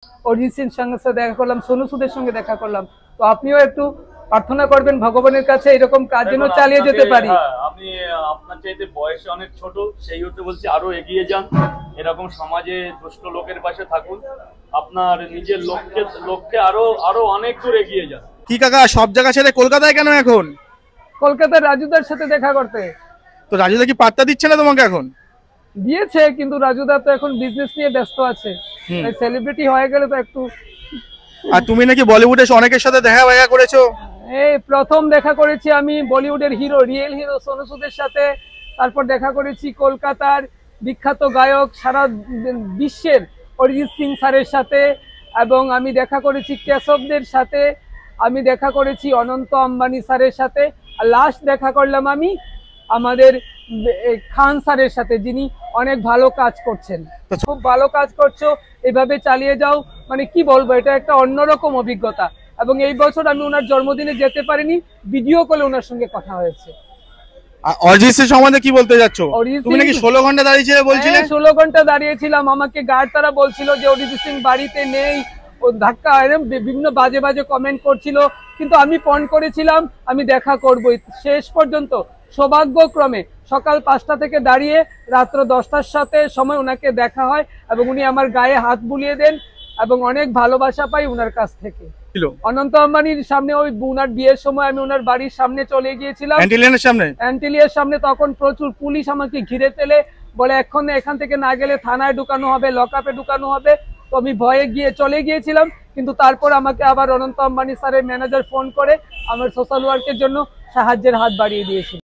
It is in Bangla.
অরিজিৎ সিং সঙ্গে দেখা করলাম, সোনু সুদের সঙ্গে দেখা করলাম। তো আপনিও একটু প্রার্থনা করবেন ভগবানের কাছে এরকম কাজ যেন চালিয়ে যেতে পারি। আপনি আপনার চাইতে বয়সে অনেক ছোট, সেই হতে বলছি আরো এগিয়ে যান, এরকম সমাজে দুষ্ট লোকের পাশে থাকুন, আপনার নিজের লক্ষ্যে আরো আরো অনেক দূর এগিয়ে যান। কি কাকা সব জায়গা ছেড়ে কলকাতায় কেন এখন? কলকাতার রাজুদার সাথে দেখা করতে। তো রাজুদা কি পাত্তা দিচ্ছে না তোমাকে এখন? দিয়েছে, কিন্তু রাজুদা তো এখন বিজনেস নিয়ে ব্যস্ত আছে, সেলিব্রিটি হয়ে গেলে তো একটু। আর তুমি নাকি বলিউডে অনেকের সাথে দেখা করেছো? এই প্রথম দেখা করেছি আমি বলিউডের হিরো, রিয়েল হিরো সোনু সুদের সাথে। তারপর দেখা করেছি কলকাতার বিখ্যাত গায়ক সারা বিশ্বের অরিজিৎ সিং স্যারের সাথে, এবং আমি দেখা করেছি কেশবদের সাথে, আমি দেখা করেছি অনন্ত আম্বানি স্যারের সাথে, আর লাস্ট দেখা করলাম আমি আমাদের খান স্যারের সাথে, যিনি অনেক ভালো কাজ করছেন। খুব ভালো কাজ করছো, এভাবে চালিয়ে যাও। মানে কি বলবো, এটা একটা অন্যরকম অভিজ্ঞতা। এবং এই বছর আমি ওনার জন্মদিনে যেতে পারিনি, ভিডিও কলে ওনার সঙ্গে কথা হয়েছে। অরিজিৎ সিং সম্বন্ধে কি বলতে যাচ্ছ? তুমি নাকি 16 ঘন্টা দাঁড়িয়েছিলে বলছিলে? 16 ঘন্টা দাঁড়িয়েছিলাম, আমাকে গার্ড তারা বলছিল যে অরিজিৎ সিং বাড়িতে নেই, ও ধাক্কা বিভিন্ন বাজে বাজে কমেন্ট করছিল, কিন্তু আমি ফোন করেছিলাম আমি দেখা করবই। শেষ পর্যন্ত সৌভাগ্যক্রমে সকাল 5টা থেকে দাঁড়িয়ে রাত্র 10টার সাথে সময় ওনাকে দেখা হয়, এবং উনি আমার গায়ে হাত বুলিয়ে দেন, এবং অনেক ভালোবাসা পাই ওনার কাছ থেকে। অনন্ত আম্বানির সামনে, ওই উনার বিয়ের সময় আমি ওনার বাড়ির সামনে চলে গিয়েছিলাম, অ্যান্টিলিয়ার সামনে। তখন প্রচুর পুলিশ আমাকে ঘিরে ফেলে, বলে এখন এখান থেকে না গেলে থানায় ঢুকানো হবে, লকআপে ঢুকানো হবে। তো আমি ভয়ে চলে গিয়েছিলাম, কিন্তু তারপর আমাকে আবার অনন্ত আম্বানি স্যারের ম্যানেজার ফোন করে আমার সোশ্যাল ওয়ার্কের জন্য সাহায্যের হাত বাড়িয়ে দিয়েছিল।